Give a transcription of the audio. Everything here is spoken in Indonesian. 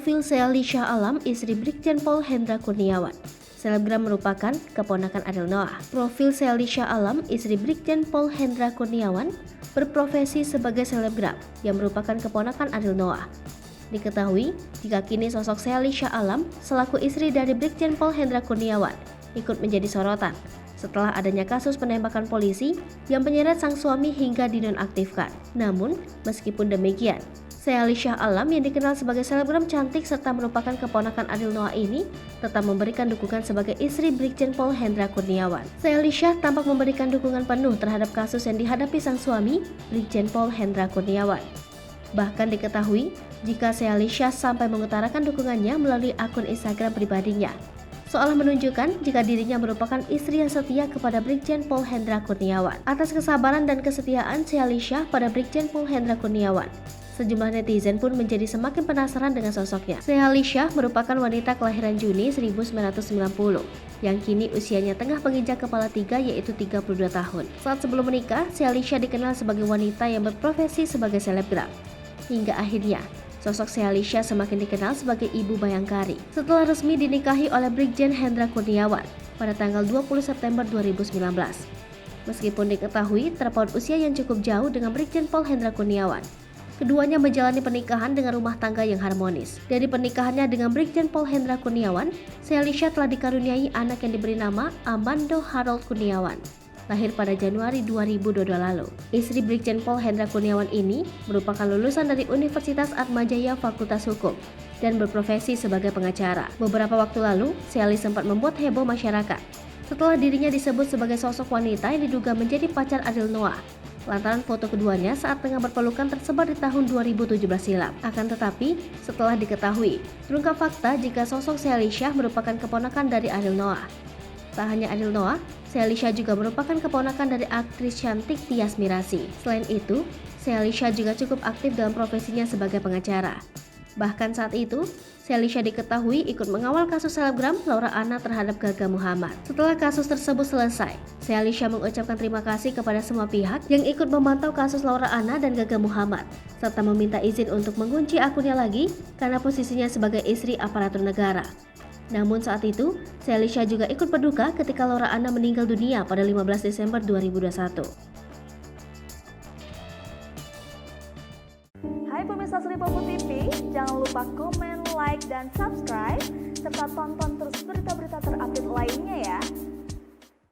Profil Sally Shah Alam, istri Brigjen Pol Hendra Kurniawan. Selebgram merupakan keponakan Ariel Noah. Profil Sally Shah Alam, istri Brigjen Pol Hendra Kurniawan, berprofesi sebagai selebgram yang merupakan keponakan Ariel Noah. Diketahui jika kini sosok Sally Shah Alam selaku istri dari Brigjen Pol Hendra Kurniawan ikut menjadi sorotan setelah adanya kasus penembakan polisi yang menyeret sang suami hingga dinonaktifkan. Namun, meskipun demikian, Sally Shah Alam yang dikenal sebagai selebgram cantik serta merupakan keponakan Ariel Noah ini tetap memberikan dukungan sebagai istri Brigjen Pol Hendra Kurniawan. Sally Shah tampak memberikan dukungan penuh terhadap kasus yang dihadapi sang suami, Brigjen Pol Hendra Kurniawan. Bahkan diketahui jika Sally Shah sampai mengutarakan dukungannya melalui akun Instagram pribadinya, seolah menunjukkan jika dirinya merupakan istri yang setia kepada Brigjen Pol Hendra Kurniawan. Atas kesabaran dan kesetiaan Sally Shah pada Brigjen Pol Hendra Kurniawan, sejumlah netizen pun menjadi semakin penasaran dengan sosoknya. Sally Shah merupakan wanita kelahiran Juni 1990 yang kini usianya tengah menginjak kepala 3 yaitu 32 tahun. Saat sebelum menikah, Sally Shah dikenal sebagai wanita yang berprofesi sebagai selebgram. Hingga akhirnya, sosok Sally Shah semakin dikenal sebagai ibu bayangkari setelah resmi dinikahi oleh Brigjen Hendra Kurniawan pada tanggal 20 September 2019. Meskipun diketahui terpaut usia yang cukup jauh dengan Brigjen Pol Hendra Kurniawan, keduanya menjalani pernikahan dengan rumah tangga yang harmonis. Dari pernikahannya dengan Brigjen Pol Hendra Kurniawan, Sally Shah telah dikaruniai anak yang diberi nama Amando Harold Kurniawan, lahir pada Januari 2022 lalu. Istri Brigjen Pol Hendra Kurniawan ini merupakan lulusan dari Universitas Atmajaya Fakultas Hukum dan berprofesi sebagai pengacara. Beberapa waktu lalu, Sally sempat membuat heboh masyarakat setelah dirinya disebut sebagai sosok wanita yang diduga menjadi pacar Ariel Noah lantaran foto keduanya saat tengah berpelukan tersebar di tahun 2017 silam. Akan tetapi, setelah diketahui, terungkap fakta jika sosok Sally Shah merupakan keponakan dari Ariel Noah. Tak hanya Ariel Noah, Sally Shah juga merupakan keponakan dari aktris cantik Tyas Mirasih. Selain itu, Sally Shah juga cukup aktif dalam profesinya sebagai pengacara. Bahkan saat itu, Sally Shah diketahui ikut mengawal kasus selebgram Laura Anna terhadap Gaga Muhammad. Setelah kasus tersebut selesai, Sally Shah mengucapkan terima kasih kepada semua pihak yang ikut memantau kasus Laura Anna dan Gaga Muhammad, serta meminta izin untuk mengunci akunnya lagi karena posisinya sebagai istri aparatur negara. Namun saat itu, Sally Shah juga ikut berduka ketika Laura Anna meninggal dunia pada 15 Desember 2021. Hai pemirsa Sri Popo TV, jangan lupa komen, like, dan subscribe, serta tonton terus berita-berita terupdate lainnya ya.